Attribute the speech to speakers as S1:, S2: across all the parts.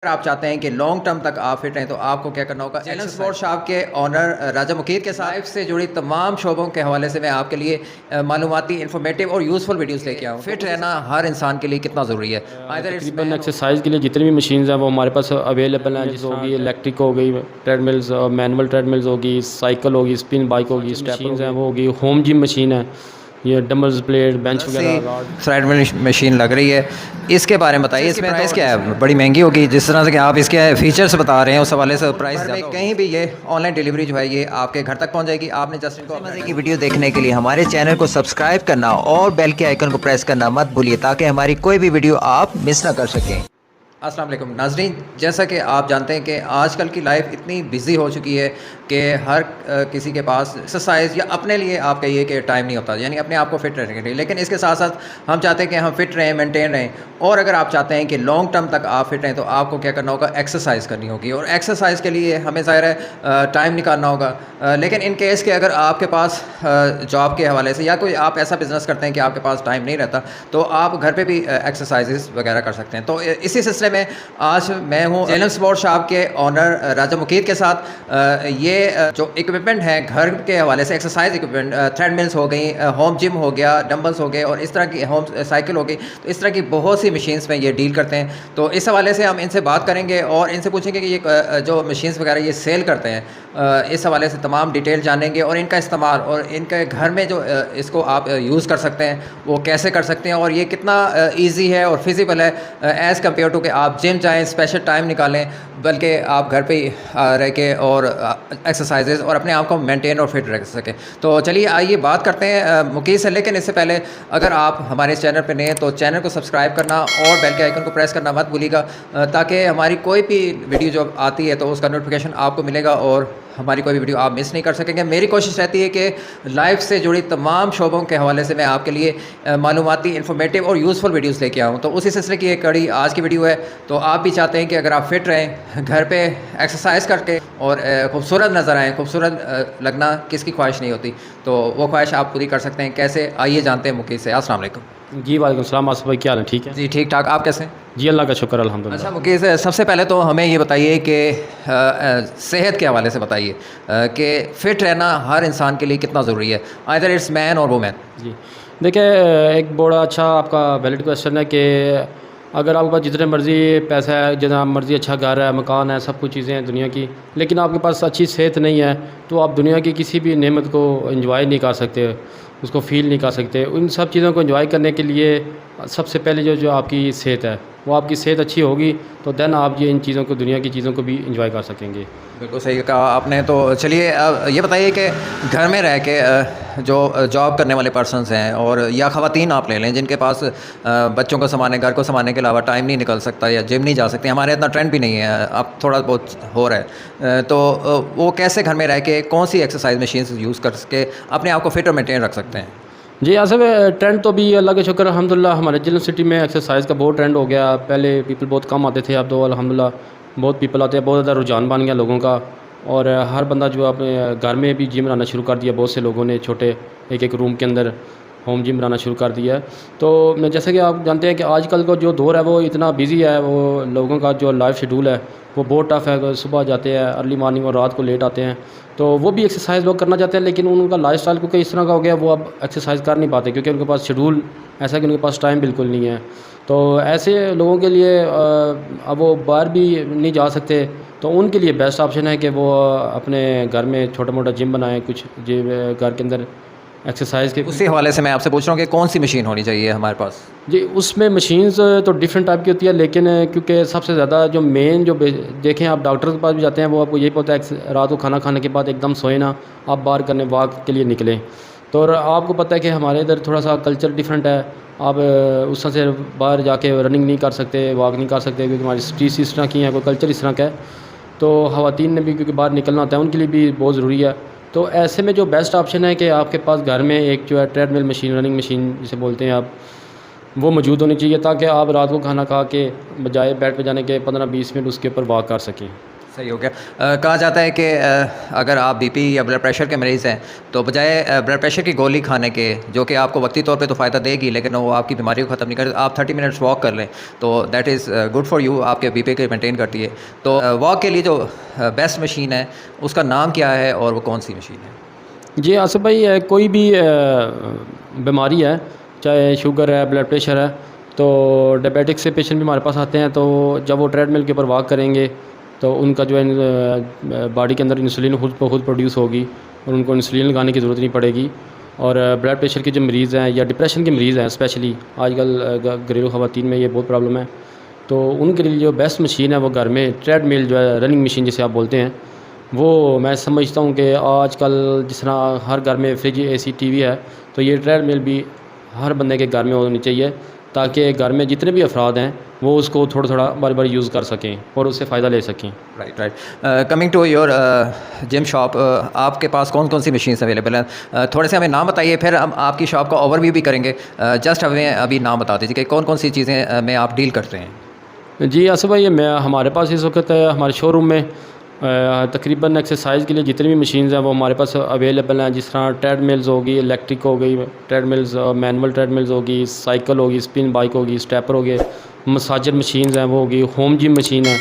S1: अगर आप चाहते हैं कि लॉन्ग टर्म तक आप फिट रहें तो आपको क्या करना होगा। चैनल स्पोर्ट शॉप के ऑनर राजा मुकीर के साथ लाइफ से जुड़ी तमाम शोबों के हवाले से मैं आपके लिए मालूमाती इन्फॉर्मेटिव और यूज़फुल वीडियोस लेके आऊँ। फिट रहना हर इंसान के लिए कितना ज़रूरी है।
S2: तकरीबन एक्सरसाइज के लिए जितनी भी मशीन्स हैं वो हमारे पास अवेलेबल हैं, जैसे होगी इलेक्ट्रिक हो गई, ट्रेडमिल्स, मैनुअल ट्रेडमिल्स होगी, साइकिल होगी, स्पिन बाइक होगी, मशीन्स हैं वो होगी, होम जिम मशीन है, ये डम्बल्स प्लेट बेंच वगैरह।
S1: थ्रेडमिल मशीन लग रही है, इसके बारे में बताइए। इसमें प्राइस क्या है? बड़ी महंगी होगी जिस तरह से कि आप इसके फीचर्स बता रहे हैं उस हवाले से प्राइस कहीं भी ये ऑनलाइन डिलीवरी जो है ये आपके घर तक पहुंच जाएगी। आपने जस्ट इनको मजे की वीडियो देखने के लिए हमारे चैनल को सब्सक्राइब करना और बेल के आइकन को प्रेस करना मत भूलिए ताकि हमारी कोई भी वीडियो आप मिस ना कर सकें। अस्सलाम वालेकुम नाज़रीन, जैसा कि आप जानते हैं कि आजकल की लाइफ इतनी बिज़ी हो चुकी है कि हर किसी के पास एक्सरसाइज या अपने लिए आप कहिए कि टाइम नहीं होता, यानी अपने आप को फिट रहने के लिए। लेकिन इसके साथ साथ हम चाहते हैं कि हम फिट रहें, मेंटेन रहें। और अगर आप चाहते हैं कि लॉन्ग टर्म तक आप फिट रहें तो आपको क्या करना होगा, एक्सरसाइज करनी होगी। और एक्सरसाइज के लिए हमें ज़ाहिर है टाइम निकालना होगा। लेकिन इन केस के अगर आपके पास जॉब के हवाले से या कोई आप ऐसा बिज़नेस करते हैं कि आपके पास टाइम नहीं रहता तो आप घर पर भी एक्सरसाइजेस वगैरह कर सकते हैं। तो इसी सिलसिले में आज मैं हूँ चैनल स्पोर्ट शॉप के ऑनर राजा मुकीर के साथ। ये जो इक्विपमेंट है घर के हवाले से, एक्सरसाइज इक्विपमेंट, थ्रेडमिल्स हो गई, होम जिम हो गया, डंबल्स हो गए और इस तरह की होम साइकिल हो गई, तो इस तरह की बहुत सी मशीन्स में ये डील करते हैं। तो इस हवाले से हम इनसे बात करेंगे और इनसे पूछेंगे कि ये जो मशीन्स वगैरह ये सेल करते हैं, इस हवाले से तमाम डिटेल जानेंगे और इनका इस्तेमाल और इनके घर में जो इसको आप यूज़ कर सकते हैं वो कैसे कर सकते हैं और ये कितना ईजी है और फिजिबल है एज़ कम्पेयर टू कि आप जिम जाएँ, स्पेशल टाइम निकालें, बल्कि आप घर पे ही रह के और एक्सरसाइजेज और अपने आप को मेंटेन और फिट रख सकें। तो चलिए आइए बात करते हैं मुकीर से। लेकिन इससे पहले अगर आप हमारे चैनल पे नए हैं तो चैनल को सब्सक्राइब करना और बेल के आइकन को प्रेस करना मत भूलिएगा ताकि हमारी कोई भी वीडियो जो आती है तो उसका नोटिफिकेशन आपको मिलेगा और हमारी कोई भी वीडियो आप मिस नहीं कर सकेंगे। मेरी कोशिश रहती है कि लाइफ से जुड़ी तमाम शोबों के हवाले से मैं आपके लिए मालूमाती, इन्फॉर्मेटिव और यूज़फुल वीडियोस लेके आऊँ। तो उसी सिलसिले की एक कड़ी आज की वीडियो है। तो आप भी चाहते हैं कि अगर आप फिट रहें, घर पे एक्सरसाइज करके और खूबसूरत नज़र आएँ, खूबसूरत लगना किसकी ख्वाहिश नहीं होती, तो वो ख्वाहिश आप पूरी कर सकते हैं। कैसे, आइए जानते हैं मुकीर से। अस्सलाम वालेकुम।
S2: जी वालेकुम सलाम। आसिफ भाई क्या हाल है? ठीक है
S1: जी ठीक ठाक, आप कैसे हैं?
S2: जी अल्लाह का शुक्र अल्हम्दुलिल्लाह।
S1: अच्छा मुकीर से सबसे पहले तो हमें ये बताइए कि सेहत के हवाले से बताइए कि फ़िट रहना हर इंसान के लिए कितना ज़रूरी है, आइदर इट्स मैन और वुमेन।
S2: जी देखिए, एक बड़ा अच्छा आपका वैलिड क्वेश्चन है कि अगर आपके पास जितने मर्ज़ी पैसा है, जितना मर्ज़ी अच्छा घर है, मकान है, सब कुछ चीज़ें हैं दुनिया की, लेकिन आपके पास अच्छी सेहत नहीं है तो आप दुनिया की किसी भी नेमत को एंजॉय नहीं कर सकते, उसको फ़ील नहीं कर सकते। उन सब चीज़ों को एंजॉय करने के लिए सबसे पहले जो आपकी सेहत है, वो आपकी सेहत अच्छी होगी तो देन आप ये इन चीज़ों को, दुनिया की चीज़ों को भी एंजॉय कर सकेंगे।
S1: बिल्कुल सही कहा आपने। तो चलिए ये बताइए कि घर में रह के जो जॉब करने वाले पर्सन्स हैं और या ख़वातीन आप ले लें जिनके पास बच्चों को संभालने, घर को संभालने के अलावा टाइम नहीं निकल सकता या जिम नहीं जा सकते, हमारे इतना ट्रेंड भी नहीं है, अब थोड़ा बहुत हो रहा है, तो वो कैसे घर में रह के कौन सी एक्सरसाइज मशीन्स यूज़ करके अपने आप को फिट और मेंटेन रख सकते हैं?
S2: जी ऐसे में ट्रेंड तो भी अल्लाह के शुक्र अल्हम्दुलिल्लाह हमारे जिला सिटी में एक्सरसाइज का बहुत ट्रेंड हो गया। पहले पीपल बहुत कम आते थे, अब तो अल्हम्दुलिल्लाह बहुत पीपल आते हैं, बहुत ज़्यादा रुझान बन गया लोगों का और हर बंदा जो अपने घर में भी जिम बनाना शुरू कर दिया। बहुत से लोगों ने छोटे एक एक रूम के अंदर होम जिम बनाना शुरू कर दिया है। तो मैं जैसे कि आप जानते हैं कि आजकल का जो दौर है वो इतना बिज़ी है, वो लोगों का जो लाइफ शेड्यूल है वो बहुत टफ़ है। सुबह जाते हैं अर्ली मॉर्निंग और रात को लेट आते हैं, तो वो भी एक्सरसाइज लोग करना चाहते हैं लेकिन उनका लाइफस्टाइल क्योंकि इस तरह का हो गया वो अब एक्सरसाइज कर नहीं पाते क्योंकि उनके पास शेड्यूल ऐसा कि उनके पास टाइम बिल्कुल नहीं है। तो ऐसे लोगों के लिए अब वो बाहर भी नहीं जा सकते, तो उनके लिए बेस्ट ऑप्शन है कि वो अपने घर में छोटा मोटा जिम बनाएं, कुछ जिम घर के अंदर एक्सरसाइज के।
S1: उसी हवाले से मैं आपसे पूछ रहा हूँ कि कौन सी मशीन होनी चाहिए हमारे पास?
S2: जी उसमें मशीन्स तो डिफरेंट टाइप की होती है, लेकिन क्योंकि सबसे ज़्यादा जो मेन जो देखें आप डॉक्टर के पास भी जाते हैं वो आपको यही पता है रात को खाना खाने के बाद एकदम सोए ना, आप बाहर करने वॉक के लिए निकलें। तो आपको पता है कि हमारे इधर थोड़ा सा कल्चर डिफरेंट है, आप उस तरह से बाहर जाके रनिंग नहीं कर सकते, वॉक नहीं कर सकते क्योंकि हमारी स्ट्रीट्स इस तरह की हैं, कोई कल्चर इस तरह का है। तो ख़वातीन ने भी क्योंकि बाहर निकलना होता है उनके लिए भी बहुत ज़रूरी है। तो ऐसे में जो बेस्ट ऑप्शन है कि आपके पास घर में एक जो है ट्रेडमिल मशीन, रनिंग मशीन जिसे बोलते हैं आप, वो मौजूद होनी चाहिए ताकि आप रात को खाना खा के बजाय बेड पे जाने के 15-20 मिनट उसके ऊपर वॉक कर सकें।
S1: सही हो गया। कहा जाता है कि अगर आप बीपी या ब्लड प्रेशर के मरीज़ हैं तो बजाय ब्लड प्रेशर की गोली खाने के, जो कि आपको वक्ती तौर पे तो फ़ायदा देगी लेकिन वो आपकी बीमारी को ख़त्म नहीं करती, आप 30 मिनट्स वॉक कर लें तो that is good for you, आपके बीपी को मेंटेन करती है। तो वॉक के लिए जो बेस्ट मशीन है उसका नाम क्या है और वो कौन सी मशीन है?
S2: जी आसिफ भाई, कोई भी बीमारी है, चाहे शुगर है, ब्लड प्रेशर है, तो डायबिटिक से पेशेंट भी हमारे पास आते हैं। तो जब वो ट्रेडमिल के ऊपर वॉक करेंगे तो उनका जो है बॉडी के अंदर इंसुलिन खुद ब खुद प्रोड्यूस होगी और उनको इंसुलिन लगाने की ज़रूरत नहीं पड़ेगी। और ब्लड प्रेशर के जो मरीज़ हैं या डिप्रेशन के मरीज़ हैं, स्पेशली आजकल घरेलू ख़वातीन में ये बहुत प्रॉब्लम है, तो उनके लिए जो बेस्ट मशीन है वो घर में ट्रेडमिल जो है, रनिंग मशीन जिसे आप बोलते हैं, वो मैं समझता हूँ कि आजकल जिस तरह हर घर में फ्रिज, एसी, टीवी है, तो ये ट्रेडमिल भी हर बंदे के घर में होनी चाहिए ताकि घर में जितने भी अफराद हैं वो उसको थोड़ा थोड़ा बार बार यूज़ कर सकें और उससे फ़ायदा ले सकें।
S1: Right right. Coming to your gym shop, आपके पास कौन कौन सी मशीन्स अवेलेबल हैं? थोड़े से हमें नाम बताइए, फिर हम आपकी शॉप का ओवरव्यू भी करेंगे। जस्ट हमें अभी नाम बता दीजिए कि कौन कौन सी चीज़ें में आप डील करते हैं।
S2: जी आसिफ भाई, मैं हमारे पास इस वक्त हमारे शोरूम में तकरीबन एक्सरसाइज के लिए जितनी भी मशीन्स हैं वो हमारे पास अवेलेबल हैं। जिस तरह ट्रेडमिल्स होगी, इलेक्ट्रिक हो गई ट्रेडमिल्स, मैनुअल ट्रेडमिल्स होगी, साइकिल होगी, स्पिन बाइक होगी, स्टेपर हो गए, मसाजर मशीन्स हैं वो होगी, होम जिम मशीन है,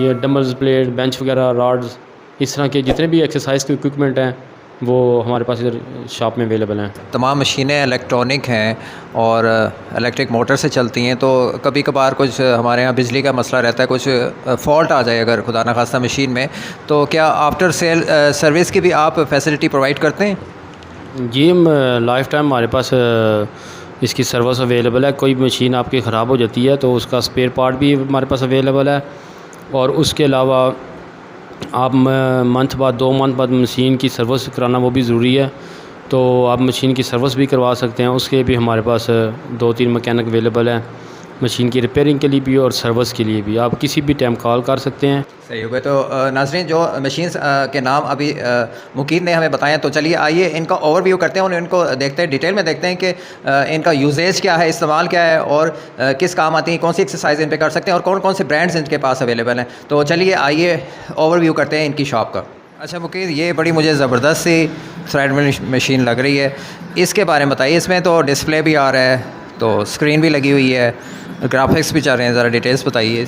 S2: ये डम्बल्स, प्लेट, बेंच वगैरह, रॉड्स, इस तरह के जितने भी एक्सरसाइज के इक्विपमेंट हैं वो हमारे पास इधर शॉप में अवेलेबल हैं।
S1: तमाम मशीनें इलेक्ट्रॉनिक हैं और इलेक्ट्रिक मोटर से चलती हैं, तो कभी कभार कुछ हमारे यहाँ बिजली का मसला रहता है, कुछ फॉल्ट आ जाए अगर खुदा न खास्ता मशीन में, तो क्या आफ्टर सेल सर्विस की भी आप फैसिलिटी प्रोवाइड करते हैं?
S2: जी, लाइफ टाइम हमारे पास इसकी सर्विस अवेलेबल है। कोई मशीन आपकी ख़राब हो जाती है तो उसका स्पेयर पार्ट भी हमारे पास अवेलेबल है, और उसके अलावा आप मंथ बाद, 2 मंथ बाद मशीन की सर्विस कराना वो भी ज़रूरी है, तो आप मशीन की सर्विस भी करवा सकते हैं। उसके भी हमारे पास 2-3 मैकेनिक अवेलेबल हैं, मशीन की रिपेयरिंग के लिए भी और सर्विस के लिए भी। आप किसी भी टाइम कॉल कर सकते हैं।
S1: सही हो गया। तो नाज़रीन, जो मशीन्स के नाम अभी मुकीद ने हमें बताए, तो चलिए आइए इनका ओवरव्यू करते हैं और इनको देखते हैं, डिटेल में देखते हैं कि इनका यूजेज क्या है, इस्तेमाल क्या है और किस काम आती हैं, कौन सी एक्सरसाइज इन पे कर सकते हैं और कौन कौन से ब्रांड्स इनके पास अवेलेबल हैं। तो चलिए आइए ओवरव्यू करते हैं इनकी शॉप का। अच्छा मुकीद, ये बड़ी मुझे ज़बरदस्त सी थ्रेडमिल मशीन लग रही है, इसके बारे में बताइए। इसमें तो डिस्प्ले भी आ रहा है, तो स्क्रीन भी लगी हुई है, ग्राफिक्स भी चल रहे हैं, ज़रा डिटेल्स बताइए।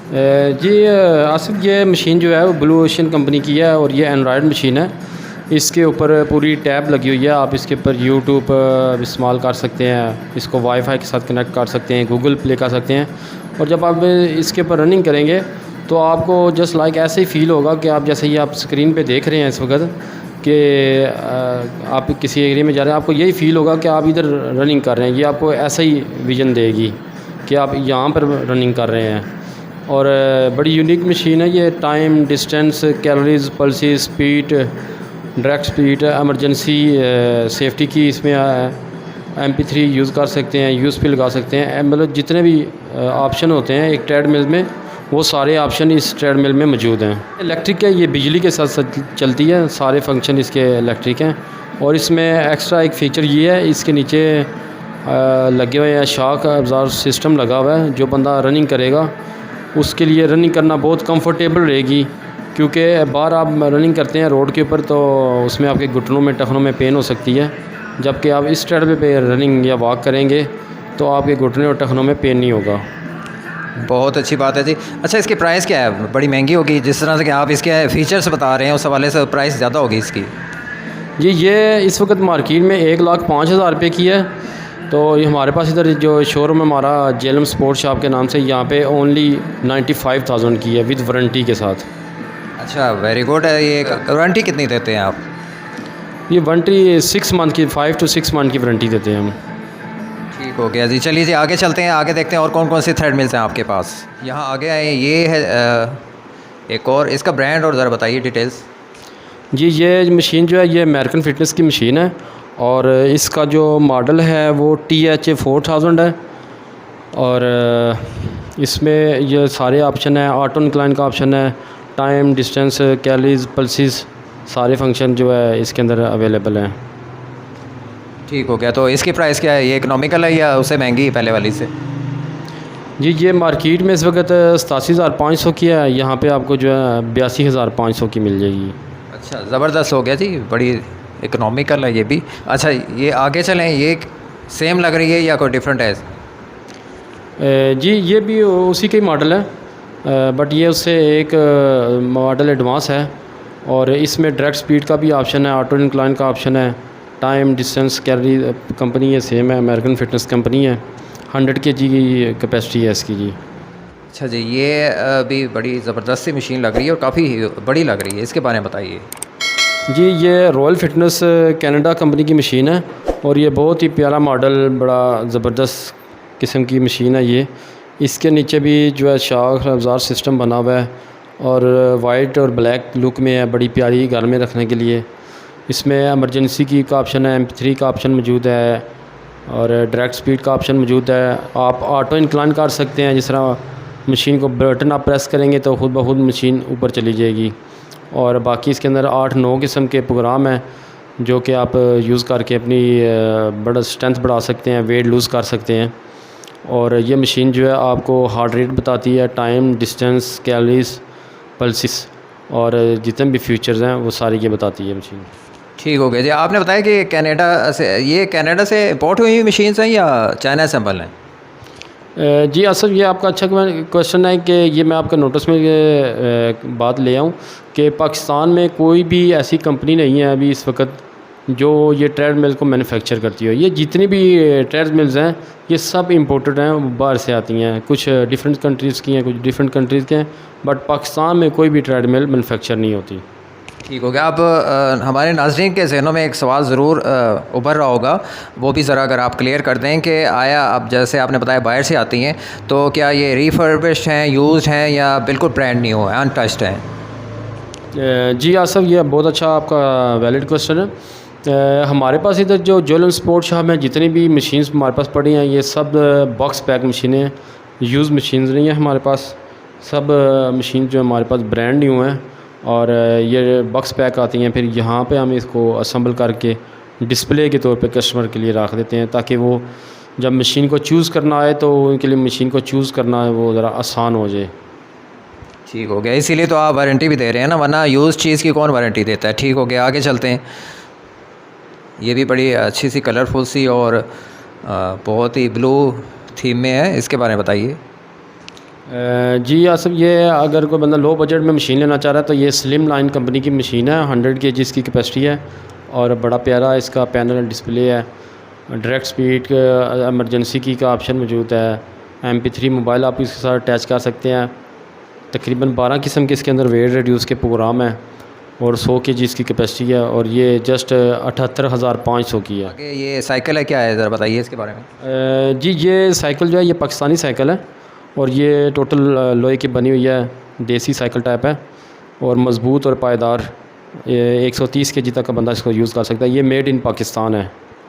S2: जी आसिफ, ये मशीन जो है वो ब्लू ओशन कंपनी की है और ये एंड्रॉयड मशीन है। इसके ऊपर पूरी टैब लगी हुई है, आप इसके ऊपर यूट्यूब इस्तेमाल कर सकते हैं, इसको वाईफाई के साथ कनेक्ट कर सकते हैं, गूगल प्ले कर सकते हैं, और जब आप इसके ऊपर रनिंग करेंगे तो आपको जस्ट लाइक ऐसे ही फ़ील होगा कि आप जैसे ही आप स्क्रीन पे देख रहे हैं इस वक्त कि आप किसी एरिया में जा रहे हैं, आपको यही फ़ील होगा कि आप इधर रनिंग कर रहे हैं। ये आपको ऐसा ही विज़न देगी कि आप यहाँ पर रनिंग कर रहे हैं। और बड़ी यूनिक मशीन है ये। Time, distance, calories, pulses, speed, direct speed, emergency, safety की इसमें MP3 यूज़ कर सकते हैं, USB लगा सकते हैं, मतलब जितने भी ऑप्शन होते हैं एक ट्रेडमिल में, वो सारे ऑप्शन इस ट्रेडमिल में मौजूद हैं। इलेक्ट्रिक है, ये बिजली के साथ चलती है, सारे फंक्शन इसके इलेक्ट्रिक हैं। और इसमें एक्स्ट्रा एक फ़ीचर ये है, इसके नीचे लगे हुए हैं शॉक अब्ज़ॉर्बर सिस्टम लगा हुआ है। जो बंदा रनिंग करेगा उसके लिए रनिंग करना बहुत कंफर्टेबल रहेगी, क्योंकि बाहर आप रनिंग करते हैं रोड के ऊपर तो उसमें आपके घुटनों में, टखनों में पेन हो सकती है, जबकि आप इस ट्रेडमिल पे रनिंग या वॉक करेंगे तो आपके घुटने और टखनों में पेन नहीं होगा।
S1: बहुत अच्छी बात है जी। अच्छा, इसकी प्राइस क्या है? बड़ी महंगी होगी, जिस तरह से कि आप इसके फीचर्स बता रहे हैं उस हवाले से प्राइस ज़्यादा होगी इसकी।
S2: जी, ये इस वक्त मार्केट में 1,05,000 रुपये की है। तो ये हमारे पास इधर जो शोरूम है हमारा जेलम स्पोर्ट्स शॉप के नाम से, यहाँ पे ओनली 95,000 की है विद वारंटी के साथ।
S1: अच्छा, वेरी गुड है। ये वारंटी कितनी देते हैं आप?
S2: ये वारंटी 6 मंथ की, 5 to 6 मंथ की वारंटी देते हैं हम।
S1: ठीक हो गया जी। चलिए जी, आगे चलते हैं, आगे देखते हैं और कौन कौन से थ्रेडमिल्स हैं आपके पास। यहाँ आगे आए, ये है एक और, इसका ब्रांड और ज़रा बताइए डिटेल्स।
S2: जी, ये मशीन जो है ये अमेरिकन फिटनेस की मशीन है और इसका जो मॉडल है वो TH 4000 है। और इसमें ये सारे ऑप्शन है, ऑटो इंक्लाइन का ऑप्शन है, टाइम, डिस्टेंस, कैलोरीज, पल्सेस, सारे फंक्शन जो है इसके अंदर अवेलेबल हैं।
S1: ठीक हो गया। तो इसकी प्राइस क्या है? ये इकोनॉमिकल है या उससे महंगी है पहले वाली से?
S2: जी ये मार्केट में इस वक्त 87,500 की है, यहाँ पे आपको जो है 82,500 की मिल जाएगी।
S1: अच्छा, ज़बरदस्त हो गया जी, बड़ी इकोनॉमिकल है ये भी। अच्छा, ये आगे चलें, ये सेम लग रही है या कोई डिफरेंट है?
S2: जी ये भी उसी के मॉडल है, बट ये उससे एक मॉडल एडवांस है और इसमें डायरेक्ट स्पीड का भी ऑप्शन है, ऑटो इंक्लाइन का ऑप्शन है, टाइम डिस्टेंस कैलोरी कंपनी ये सेम है, अमेरिकन फिटनेस कंपनी है, 100 kg की कैपेसिटी है इसकी जी।
S1: अच्छा जी, ये भी बड़ी ज़बरदस्त सी मशीन लग रही है और काफ़ी बड़ी लग रही है, इसके बारे में बताइए।
S2: जी ये रॉयल फिटनेस कनाडा कंपनी की मशीन है और ये बहुत ही प्यारा मॉडल, बड़ा ज़बरदस्त किस्म की मशीन है ये। इसके नीचे भी जो है शाख अवजार सिस्टम बना हुआ है और वाइट और ब्लैक लुक में है, बड़ी प्यारी घर में रखने के लिए। इसमें एमरजेंसी की का ऑप्शन है, MP3 का ऑप्शन मौजूद है और डायरेक्ट स्पीड का ऑप्शन मौजूद है। आप ऑटो इंक्लाइन कर सकते हैं, जिस तरह मशीन को बटन आप प्रेस करेंगे तो खुद ब खुद मशीन ऊपर चली जाएगी। और बाकी इसके अंदर 8-9 किस्म के प्रोग्राम हैं जो कि आप यूज़ करके अपनी बड़ा स्ट्रेंथ बढ़ा सकते हैं, वेट लूज़ कर सकते हैं। और ये मशीन जो है आपको हार्ट रेट बताती है, टाइम, डिस्टेंस, कैलोरीज, पल्सिस और जितने भी फीचर्स हैं वो सारी ये बताती है मशीन।
S1: ठीक हो गया जी। आपने बताया कि कनाडा से इंपोर्ट हुई हुई मशीन्स हैं या चाइना असेंबल हैं?
S2: जी असद ये आपका अच्छा क्वेश्चन है कि ये मैं आपका नोटिस में बात ले आऊँ कि पाकिस्तान में कोई भी ऐसी कंपनी नहीं है अभी इस वक्त जो ये ट्रेडमिल को मैन्युफैक्चर करती हो। ये जितनी भी ट्रेडमिल्स हैं ये सब इंपोर्टेड हैं, बाहर से आती हैं, कुछ डिफरेंट कंट्रीज़ की हैं, कुछ डिफरेंट कंट्रीज़ के हैं, बट पाकिस्तान में कोई भी ट्रेडमिल मैन्युफैक्चर नहीं होती।
S1: ठीक हो गया। अब हमारे नाज़रीन के जहनों में एक सवाल ज़रूर उभर रहा होगा, वो भी ज़रा अगर आप क्लियर कर दें कि आया, अब जैसे आपने बताया बाहर से आती हैं, तो क्या ये रिफर्बिश्ड हैं, यूज्ड हैं या बिल्कुल ब्रांड न्यू है, अनटच्ड हैं?
S2: जी आसफ ये बहुत अच्छा आपका वैलिड क्वेश्चन है। हमारे पास इधर जो ज्वेलन स्पोर्ट शॉप में जितनी भी मशीन्स हमारे पास पड़ी हैं ये सब बॉक्स पैक मशीनें हैं, यूज़ मशीन्स नहीं हैं हमारे पास। सब मशीन जो हमारे पास ब्रांड न्यू हैं और ये बॉक्स पैक आती हैं, फिर यहाँ पे हम इसको असम्बल करके डिस्प्ले के तौर पे कस्टमर के लिए रख देते हैं ताकि वो जब मशीन को चूज़ करना आए तो उनके लिए मशीन को चूज़ करना है वो ज़रा आसान हो जाए।
S1: ठीक हो गया, इसीलिए तो आप वारंटी भी दे रहे हैं ना, वरना यूज़ चीज़ की कौन वारंटी देता है। ठीक हो गया, आगे चलते हैं। ये भी बड़ी अच्छी सी कलरफुल सी और बहुत ही ब्लू थीम में है, इसके बारे में बताइए।
S2: जी आसफ ये अगर कोई बंदा लो बजट में मशीन लेना चाह रहा है तो ये स्लिम लाइन कंपनी की मशीन है, 100 kg इसकी कैपेसिटी है और बड़ा प्यारा इसका पैनल डिस्प्ले है, डायरेक्ट स्पीड एमरजेंसी की का ऑप्शन मौजूद है, MP3 मोबाइल आप इसके साथ अटैच कर सकते हैं। तकरीबन 12 किस्म के इसके अंदर वेट रिड्यूस के प्रोग्राम है और 100 kg इसकी कैपेसिटी है और ये जस्ट 78,500 की है।
S1: आगे ये साइकिल है, क्या है ज़रा बताइए इसके बारे में।
S2: जी ये साइकिल जो है ये पाकिस्तानी साइकिल है और ये टोटल लोहे की बनी हुई है, देसी साइकिल टाइप है और मज़बूत और पायदार। 130 kg तक का बंदा इसको यूज़ कर सकता है। ये मेड इन पाकिस्तान है।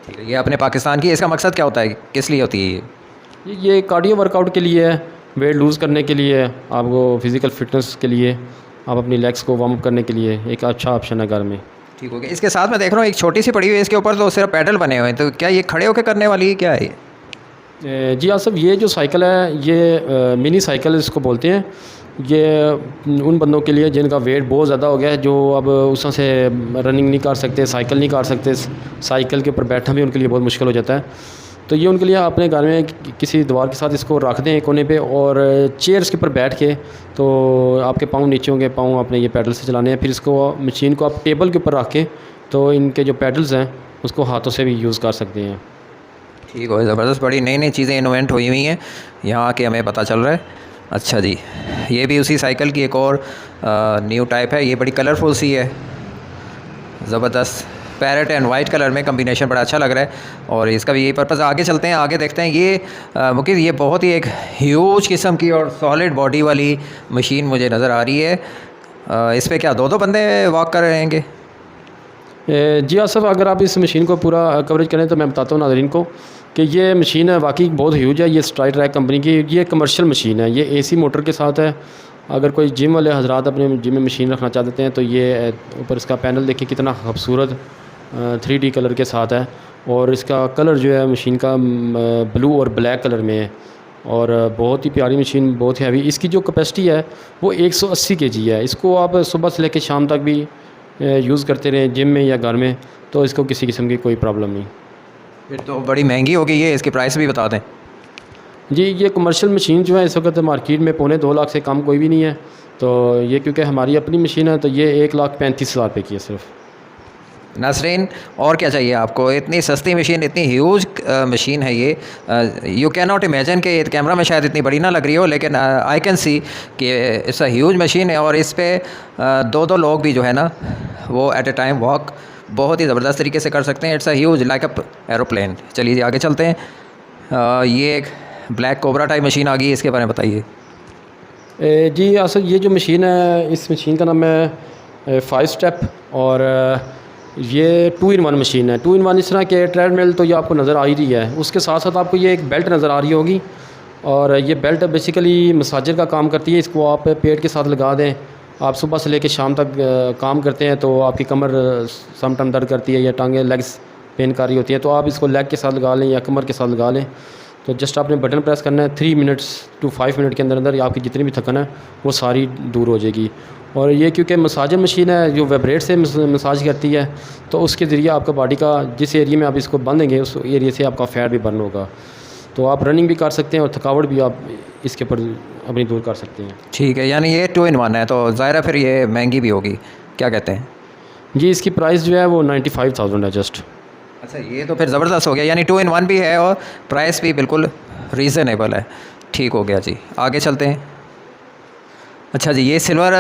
S1: ठीक है, ये अपने पाकिस्तान की, इसका मकसद क्या होता है, किस लिए होती है ये?
S2: ये कार्डियो वर्कआउट के लिए है, वेट लूज़ करने के लिए, आपको फ़िज़िकल फिटनेस के लिए, आप अपनी लेग्स को वार्म अप करने के लिए एक अच्छा ऑप्शन है घर में।
S1: ठीक हो गया। इसके साथ मैं देख रहा हूँ एक छोटी सी पड़ी हुई है, इसके ऊपर तो सिर्फ पैडल बने हुए हैं, तो क्या ये खड़े होकर करने वाली है, क्या है ये?
S2: जी आसफ ये जो साइकिल है ये मिनी साइकिल इसको बोलते हैं। ये उन बंदों के लिए जिनका वेट बहुत ज़्यादा हो गया है, जो अब उसमें से रनिंग नहीं कर सकते, साइकिल नहीं कर सकते, साइकिल के ऊपर बैठना भी उनके लिए बहुत मुश्किल हो जाता है, तो ये उनके लिए अपने घर में किसी दीवार के साथ इसको रख दें कोने पे और चेयर्स के ऊपर बैठ के, तो आपके पाँव नीचे होंगे, पाँव अपने ये पैडल से चलाने हैं, फिर इसको मशीन को आप टेबल के ऊपर रख के तो इनके जो पैडल्स हैं उसको हाथों से भी यूज़ कर सकते हैं।
S1: ठीक हो, ज़बरदस्त, बड़ी नई नई चीज़ें इन्वेंट हुई हुई हैं यहाँ आके हमें पता चल रहा है। अच्छा जी, ये भी उसी साइकिल की एक और न्यू टाइप है, ये बड़ी कलरफुल सी है, ज़बरदस्त, पैरेट एंड वाइट कलर में कम्बिनेशन बड़ा अच्छा लग रहा है और इसका भी यही पर्पज़। आगे चलते हैं, आगे देखते हैं। ये मुकीद ये बहुत ही एक ह्यूज किस्म की और सॉलिड बॉडी वाली मशीन मुझे नज़र आ रही है। इस पर क्या दो बंदे वॉक कर रहेंगे?
S2: जी आसफ अगर आप इस मशीन को पूरा कवरेज करें तो मैं बताता हूँ नाज़रीन को कि ये मशीन है वाकई बहुत ह्यूज है। ये स्ट्राइक ट्रैक कंपनी की ये कमर्शियल मशीन है, ये AC मोटर के साथ है। अगर कोई जिम वाले हजरात अपने जिम में मशीन रखना चाहते हैं तो ये ऊपर इसका पैनल देखिए कितना खूबसूरत 3D कलर के साथ है और इसका कलर जो है मशीन का ब्लू और ब्लैक कलर में है और बहुत ही प्यारी मशीन, बहुत हैवी। इसकी जो कैपेसिटी है वो 180 kg है। इसको आप सुबह से लेकर शाम तक भी यूज़ करते रहें जिम में या घर में, तो इसको किसी किस्म की कोई प्रॉब्लम नहीं।
S1: फिर तो बड़ी महंगी होगी ये, इसकी प्राइस भी बता दें।
S2: जी, ये कमर्शियल मशीन जो है इस वक्त मार्केट में 2.25 लाख से कम कोई भी नहीं है। तो ये क्योंकि हमारी अपनी मशीन है तो ये 1,35,000 रुपये की है सिर्फ।
S1: नासरीन, और क्या चाहिए आपको? इतनी सस्ती मशीन, इतनी ह्यूज मशीन है ये। यू कैन नॉट इमेजिन कि कैमरा में शायद इतनी बड़ी ना लग रही हो, लेकिन आई कैन सी कि इट्स अ ह्यूज मशीन है। और इस पर दो लोग भी जो है ना वो एट ए टाइम वॉक बहुत ही ज़बरदस्त तरीके से कर सकते हैं। It's a huge like a aeroplane. चलिए जी आगे चलते हैं। ये एक ब्लैक कोबरा टाइप मशीन आ गई है, इसके बारे में बताइए।
S2: जी असल ये जो मशीन है, इस मशीन का नाम है 5 स्टेप, और ये 2-in-1 मशीन है। 2-in-1 इस तरह के ट्रेडमिल तो ये आपको नज़र आ ही रही है, उसके साथ साथ आपको ये एक बेल्ट नज़र आ रही होगी, और ये बेल्ट बेसिकली मसाजर का काम करती है। इसको आप पेट के साथ लगा दें, आप सुबह से लेकर शाम तक काम करते हैं तो आपकी कमर सम टाइम दर्द करती है या टांगें लेग्स पेन कर रही होती है, तो आप इसको लेग के साथ लगा लें या कमर के साथ लगा लें। तो जस्ट आपने बटन प्रेस करना है, 3 मिनट्स to 5 मिनट के अंदर अंदर आपकी जितनी भी थकन है वो सारी दूर हो जाएगी। और ये क्योंकि मसाजर मशीन है जो वाइब्रेट से मसाज करती है, तो उसके ज़रिए आपका बॉडी का जिस एरिया में आप इसको बांधेंगे उस एरिया से आपका फैट भी बर्न होगा, तो आप रनिंग भी कर सकते हैं और थकावट भी आप इसके ऊपर अपनी दूर कर सकते हैं।
S1: ठीक है, यानी ये 2-in-1 है तो ज़ाहिर फिर ये महंगी भी होगी, क्या कहते हैं?
S2: जी इसकी प्राइस जो है वो 95,000 है जस्ट।
S1: अच्छा, ये तो फिर ज़बरदस्त हो गया, यानी 2-in-1 भी है और प्राइस भी बिल्कुल रीज़नेबल है। ठीक हो गया जी, आगे चलते हैं। अच्छा जी, ये सिल्वर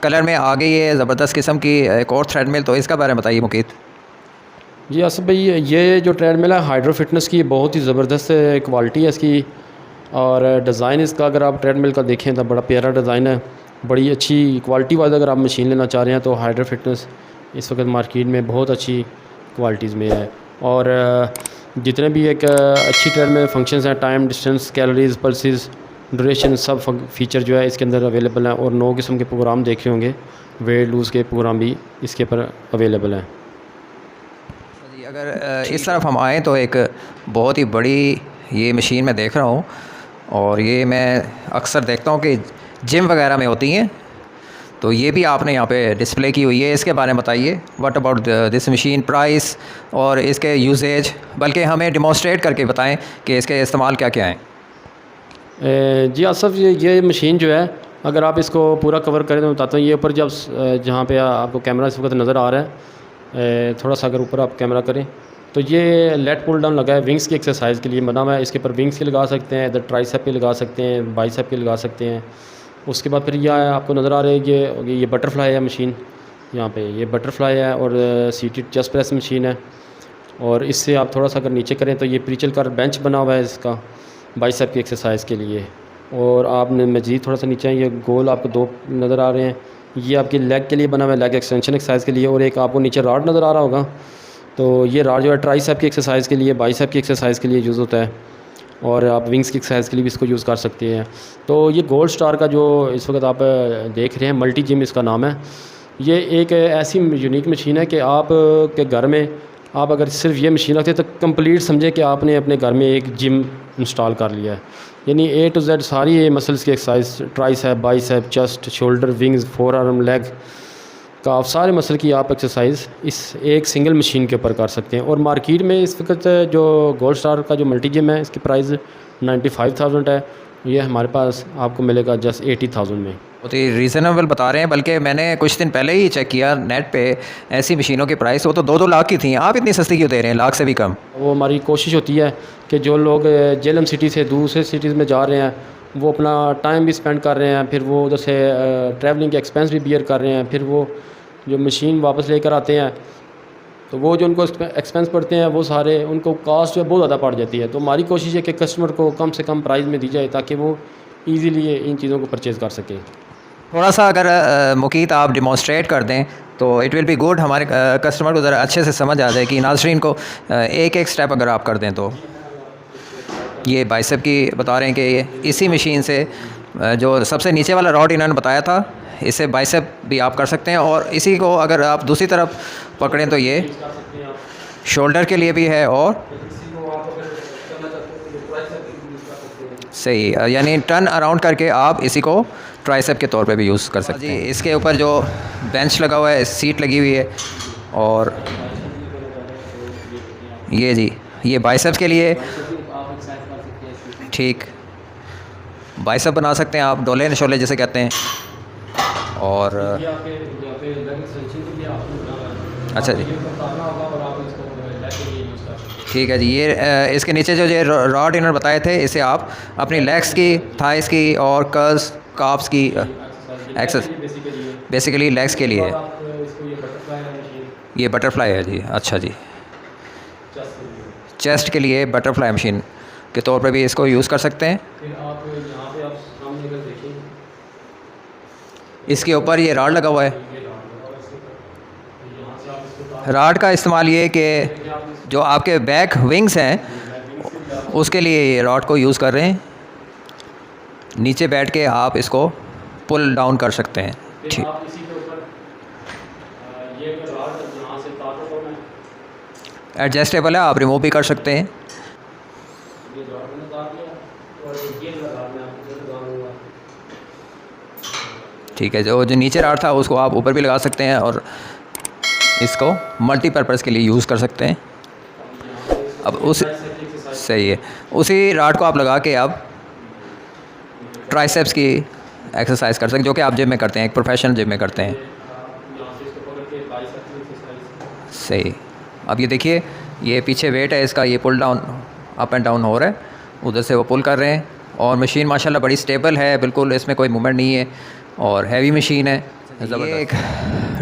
S1: कलर में आ गई है ज़बरदस्त किस्म की एक और थ्रेडमिल, तो इसका बारे में बताइए मुकीत।
S2: जी आसिफ भाई, ये जो ट्रेडमिल है हाइड्रो फिटनेस की बहुत ही ज़बरदस्त क्वालिटी है इसकी, और डिज़ाइन इसका अगर आप ट्रेडमिल का देखें तो बड़ा प्यारा डिज़ाइन है, बड़ी अच्छी क्वालिटी वाइज अगर आप मशीन लेना चाह रहे हैं तो हाइड्रो फिटनेस इस वक्त मार्केट में बहुत अच्छी क्वालिटीज़ में है। और जितने भी एक अच्छी ट्रेडमिल फंक्शंस हैं, time, distance, calories, pulses, duration, सब फीचर जो है इसके अंदर अवेलेबल हैं। और 9 किस्म के प्रोग्राम देखे होंगे, वेट लूज़ के प्रोग्राम भी इसके ऊपर अवेलेबल हैं।
S1: जी, अगर इस तरफ हम आएँ तो एक बहुत ही बड़ी ये मशीन मैं देख रहा हूँ, और ये मैं अक्सर देखता हूँ कि जिम वगैरह में होती हैं, तो ये भी आपने यहाँ पे डिस्प्ले की हुई है। इसके बारे में बताइए, what about this machine, price और इसके यूजेज, बल्कि हमें डिमॉन्स्ट्रेट करके बताएं कि इसके इस्तेमाल क्या क्या हैं।
S2: जी आसफ, ये मशीन जो है अगर आप इसको पूरा कवर करें तो मैं बताता हूँ। ये ऊपर जब जहाँ पे आपको कैमरा इस वक्त नज़र आ रहा है, थोड़ा सा अगर ऊपर आप कैमरा करें तो ये लेट पुल डाउन लगा है, विंग्स की एक्सरसाइज के लिए बना हुआ है। इसके ऊपर विंग्स के लगा सकते हैं, इधर ट्राइसेप पे लगा सकते हैं, बाइसेप पे लगा सकते हैं। उसके बाद फिर यह आपको नज़र आ रहा है ये बटरफ्लाई है मशीन, यहाँ पे ये बटरफ्लाई है, और सीटेड चेस्ट प्रेस मशीन है। और इससे आप थोड़ा सा अगर नीचे करें तो ये प्रीचल का बेंच बना हुआ है इसका बाइसेप की एक्सरसाइज के लिए। और आपने मज़ीद थोड़ा सा नीचे ये गोल आपको 2 नज़र आ रहे हैं, ये आपकी लेग के लिए बना हुआ है, लेग एक्सटेंशन एक्सरसाइज के लिए। और एक आपको नीचे रॉड नज़र आ रहा होगा, तो ये रॉड जो है ट्राइसेप की एक्सरसाइज के लिए, बाइसेप की एक्सरसाइज के लिए यूज़ होता है, और आप विंग्स की एक्सरसाइज के लिए भी इसको यूज़ कर सकते हैं। तो ये गोल्ड स्टार का जो इस वक्त आप देख रहे हैं, मल्टी जिम इसका नाम है। ये एक ऐसी यूनिक मशीन है कि आप के घर में आप अगर सिर्फ ये मशीन रखते तो कंप्लीट समझे कि आपने अपने घर में एक जिम इंस्टॉल कर लिया है। यानी A to Z सारी ये मसल्स की exercise, tricep, bicep, chest, shoulder, wings, four arm, leg का सारे मसल की आप एक्सरसाइज इस एक सिंगल मशीन के ऊपर कर सकते हैं। और मार्केट में इस वक्त जो गोल्ड स्टार का जो मल्टी जिम है इसकी प्राइस 95,000 है, ये हमारे पास आपको मिलेगा जस्ट 80,000 में।
S1: बहुत ही रीज़नेबल बता रहे हैं, बल्कि मैंने कुछ दिन पहले ही चेक किया नेट पे, ऐसी मशीनों की प्राइस वो तो 2-2 लाख की थी। आप इतनी सस्ती क्यों दे रहे हैं, लाख से भी कम?
S2: वो हमारी कोशिश होती है कि जो लोग जेलम सिटी से दूसरे सिटीज़ में जा रहे हैं वो अपना टाइम भी स्पेंड कर रहे हैं, फिर वो उधर से ट्रैवलिंग के एक्सपेंस भी बियर कर रहे हैं, फिर वो जो मशीन वापस लेकर आते हैं तो वो जो उनको एक्सपेंस पड़ते हैं वो सारे उनको कॉस्ट जो है बहुत ज़्यादा पड़ जाती है। तो हमारी कोशिश है कि कस्टमर को कम से कम प्राइस में दी जाए ताकि वो ईज़िली इन चीज़ों को परचेज़ कर सकें।
S1: थोड़ा सा अगर मुकीत आप डिमॉन्स्ट्रेट कर दें तो इट विल बी गुड, हमारे कस्टमर को ज़रा अच्छे से समझ आ जाए कि नाज़रीन को एक एक स्टेप अगर आप कर दें तो। ये बाइसेप की बता रहे हैं कि इसी मशीन से जो सबसे नीचे वाला रॉड इन्होंने बताया था, इससे बाइसेप भी आप कर सकते हैं। और इसी को अगर आप दूसरी तरफ पकड़ें तो ये शोल्डर के लिए भी है और सही यानी टर्न अराउंड करके आप इसी को ट्राइसेप के तौर पे भी यूज़ कर सकते हैं। इसके ऊपर जो बेंच लगा हुआ है, सीट लगी हुई है, और ये जी ये बाइसेप्स के लिए, ठीक, बाइसेप बना सकते हैं आप, डोले नशोले जिसे कहते हैं। और अच्छा जी, ठीक है जी। ये इसके नीचे जो ये रॉड इनर बताए थे, इसे आप अपनी लेग्स की, थाइस की और कर्ल्स, काफ्स की एक्सरसाइज, बेसिकली लेग्स के लिए। ये बटरफ्लाई है जी, अच्छा जी, चेस्ट के लिए बटरफ्लाई मशीन के तौर पे भी इसको यूज़ कर सकते हैं। इसके ऊपर ये राड लगा हुआ है। राड का इस्तेमाल ये कि जो आपके बैक विंग्स हैं उसके लिए ये रॉड को यूज़ कर रहे हैं। नीचे बैठ के आप इसको पुल डाउन कर सकते हैं। ठीक, एडजस्टेबल है, आप रिमूव भी कर सकते हैं। ठीक है, जो नीचे राड था उसको आप ऊपर भी लगा सकते हैं और इसको मल्टीपर्पज़ के लिए यूज़ कर सकते हैं। अब उस सही है, उसी राड को आप लगा के आप ट्राइसेप्स की एक्सरसाइज कर सकते हैं, जो कि आप जिम में करते हैं, एक प्रोफेशनल जिम में करते हैं। सही। अब ये देखिए, ये पीछे वेट है इसका, ये pull down, up and down हो रहा है, उधर से वो पुल कर रहे हैं। और मशीन माशाल्लाह बड़ी स्टेबल है, बिल्कुल इसमें कोई मूवमेंट नहीं है और हैवी मशीन है। ये एक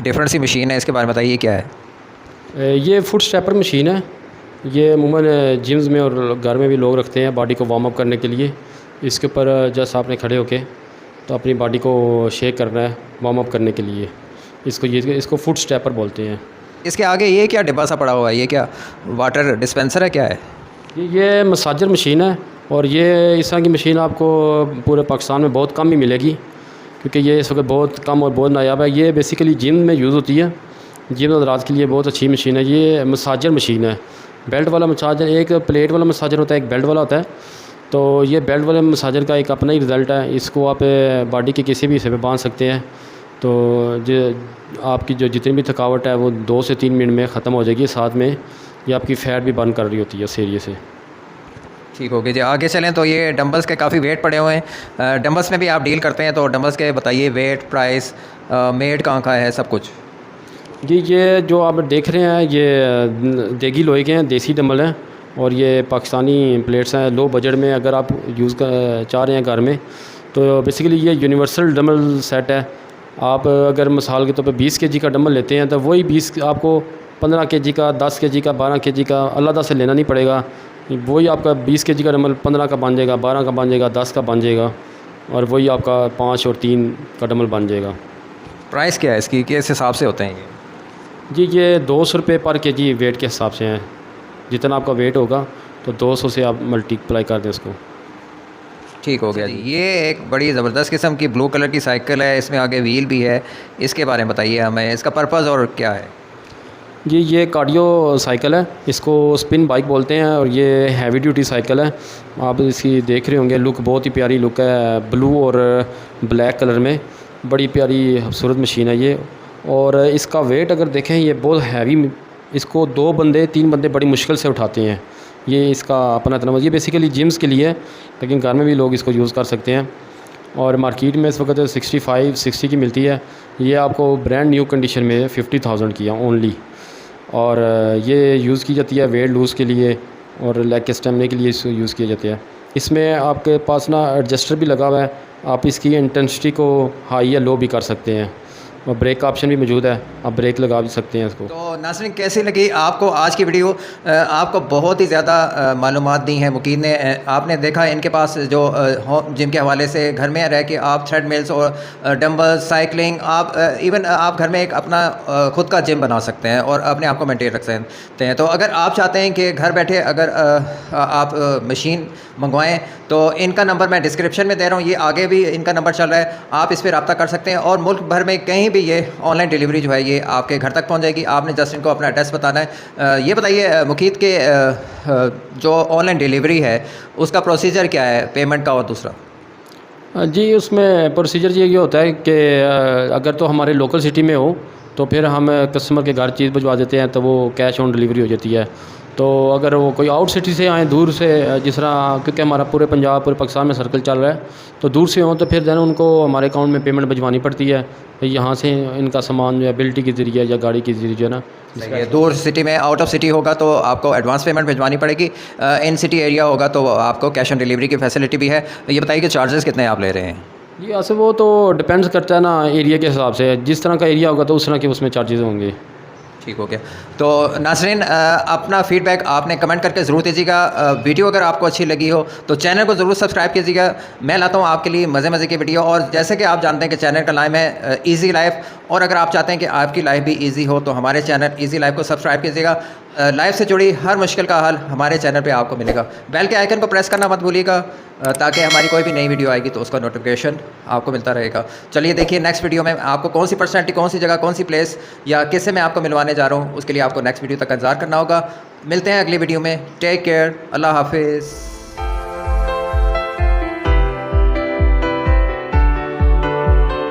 S1: डिफरेंट सी मशीन है, इसके बारे में बताइए क्या है?
S2: ये फुट स्टेपर मशीन है। ये अमूमन जिम्स में और घर में भी लोग रखते हैं बॉडी को वार्म अप करने के लिए। इसके ऊपर जस्ट आपने खड़े होके तो अपनी बॉडी को शेक करना है वार्म अप करने के लिए। इसको फुट स्टेपर बोलते हैं।
S1: इसके आगे ये क्या डिब्बा सा पड़ा हुआ है, ये क्या वाटर डिस्पेंसर है, क्या है?
S2: ये मसाजर मशीन है और ये इस तरह की मशीन आपको पूरे पाकिस्तान में बहुत कम ही मिलेगी, क्योंकि ये इस वक्त बहुत कम और बहुत नायाब है। ये बेसिकली जिम में यूज़ होती है, जिम हज़रात के लिए बहुत अच्छी मशीन है। ये मसाजर मशीन है, बेल्ट वाला मसाजर, एक प्लेट वाला मसाजर होता है, एक बेल्ट वाला होता है। तो ये बेल्ट वाले मसाजर का एक अपना ही रिज़ल्ट है। इसको आप बॉडी के किसी भी हिस्से पे बांध सकते हैं, तो जो आपकी जो जितनी भी थकावट है वो 2 से 3 मिनट में ख़त्म हो जाएगी। साथ में ये आपकी फ़ैट भी बर्न कर रही होती है उस एरिए से।
S1: ठीक हो गया जी। आगे चलें तो ये डंबल्स के काफ़ी वेट पड़े हुए हैं। डंबल्स में भी आप डील करते हैं, तो डंबल्स के बताइए वेट, प्राइस, मेड कहाँ का है, सब कुछ
S2: जी। ये जो आप देख रहे हैं ये देगी लोहे के हैं, देसी डंबल हैं और ये पाकिस्तानी प्लेट्स हैं। लो बजट में अगर आप यूज़ चाह रहे हैं घर में, तो बेसिकली ये यूनिवर्सल डंबल सेट है। आप अगर मिसाल के तौर पे 20 केजी का डंबल लेते हैं तो वही 20 आपको 15 केजी का, 10 केजी का, 12 केजी का अलग से लेना नहीं पड़ेगा। वही आपका 20 केजी का डंबल 15 का बन जाएगा, 12 का बन जाएगा, 10 का बन जाएगा, और वही आपका 5 और 3 का डंबल बन जाएगा।
S1: प्राइस क्या है इसकी, किस हिसाब से होते हैं ये?
S2: जी ये 200 रुपये पर केजी वेट के हिसाब से हैं। जितना आपका वेट होगा तो 200 से आप मल्टीप्लाई कर दें इसको।
S1: ठीक हो गया जी। ये एक बड़ी ज़बरदस्त किस्म की ब्लू कलर की साइकिल है, इसमें आगे व्हील भी है, इसके बारे में बताइए हमें, इसका पर्पज़ और क्या है?
S2: जी ये कार्डियो साइकिल है, इसको स्पिन बाइक बोलते हैं और ये हैवी ड्यूटी साइकिल है। आप इसकी देख रहे होंगे, लुक बहुत ही प्यारी लुक है, ब्लू और ब्लैक कलर में, बड़ी प्यारी खूबसूरत मशीन है ये। और इसका वेट अगर देखें ये बहुत हैवी, इसको 2 बंदे 3 बंदे बड़ी मुश्किल से उठाते हैं। ये इसका अपना इतना, ये बेसिकली जिम्स के लिए है, लेकिन घर में भी लोग इसको यूज़ कर सकते हैं। और मार्केट में इस वक्त 65-60 की मिलती है। ये आपको ब्रांड न्यू कंडीशन में 50,000 की है ओनली। और ये यूज़ की जाती है वेट लूज़ के लिए और लेग के स्टेमिना के लिए इसको यूज़ किया जाता है। इसमें आपके पास ना एडजस्टर भी लगा हुआ है, आप इसकी इंटेंसिटी को हाई या लो भी कर सकते हैं, और ब्रेक का ऑप्शन भी मौजूद है, आप ब्रेक लगा भी सकते हैं इसको।
S1: तो नाज़रीन कैसी लगी आपको आज की वीडियो? आपको बहुत ही ज़्यादा मालूमात दी हैं मुकीद ने। आपने देखा इनके पास जो होम जिम के हवाले से घर में रह के आप थ्रेडमिल्स और डंबल्स, साइकिलिंग, आप इवन आप घर में एक अपना ख़ुद का जिम बना सकते हैं और अपने आप को मेंटेन रख सकते हैं। तो अगर आप चाहते हैं कि घर बैठे अगर आप मशीन मंगवाएं, तो इनका नंबर मैं डिस्क्रिप्शन में दे रहा हूँ, ये आगे भी इनका नंबर चल रहा है, आप इस पर रब्ता कर सकते हैं और मुल्क भर में कहीं कहीं भी ये ऑनलाइन डिलीवरी जो है ये आपके घर तक पहुंच जाएगी। आपने जस्ट इनको अपना एड्रेस बताना है। ये बताइए मुकीत के जो ऑनलाइन डिलीवरी है उसका प्रोसीजर क्या है पेमेंट का और दूसरा?
S2: जी, उसमें प्रोसीजर ये होता है कि अगर तो हमारे लोकल सिटी में हो तो फिर हम कस्टमर के घर चीज़ भिजवा देते हैं, तो वो कैश ऑन डिलीवरी हो जाती है। तो अगर वो कोई आउट सिटी से आए, दूर से, जिस तरह क्योंकि हमारा पूरे पंजाब पूरे पाकिस्तान में सर्कल चल रहा है, तो दूर से हों तो फिर देन उनको हमारे अकाउंट में पेमेंट भिजवानी पड़ती है। यहाँ से इनका सामान जो है बिल्टी के ज़रिए या गाड़ी के ज़रिए जो है ना,
S1: ये दूर सिटी में आउट ऑफ सिटी होगा तो आपको एडवांस पेमेंट भिजवानी पड़ेगी। इन सिटी एरिया होगा तो आपको कैश ऑन डिलीवरी की फैसिलिटी भी है। ये बताइए कि चार्जेस कितने आप ले रहे हैं?
S2: जी ऐसे वो तो डिपेंड्स करता है ना एरिया के हिसाब से, जिस तरह का एरिया होगा तो उस तरह के उसमें चार्जेस होंगे।
S1: ठीक हो गया। तो नाज़रीन अपना फीडबैक आपने कमेंट करके ज़रूर दीजिएगा। वीडियो अगर आपको अच्छी लगी हो तो चैनल को ज़रूर सब्सक्राइब कीजिएगा। मैं लाता हूँ आपके लिए मज़े मज़े की वीडियो, और जैसे कि आप जानते हैं कि चैनल का नाम है इजी लाइफ, और अगर आप चाहते हैं कि आपकी लाइफ भी इजी हो तो हमारे चैनल इजी लाइफ को सब्सक्राइब कीजिएगा। लाइफ से जुड़ी हर मुश्किल का हल हमारे चैनल पे आपको मिलेगा। बेल के आइकन को प्रेस करना मत भूलिएगा ताकि हमारी कोई भी नई वीडियो आएगी तो उसका नोटिफिकेशन आपको मिलता रहेगा। चलिए देखिए नेक्स्ट वीडियो में आपको कौन सी पर्सनैलिटी, कौन सी जगह, कौन सी प्लेस या किससे मैं आपको मिलवाने जा रहा हूँ, उसके लिए आपको नेक्स्ट वीडियो तक इंतजार करना होगा। मिलते हैं अगली वीडियो में। टेक केयर, अल्लाह हाफिज़।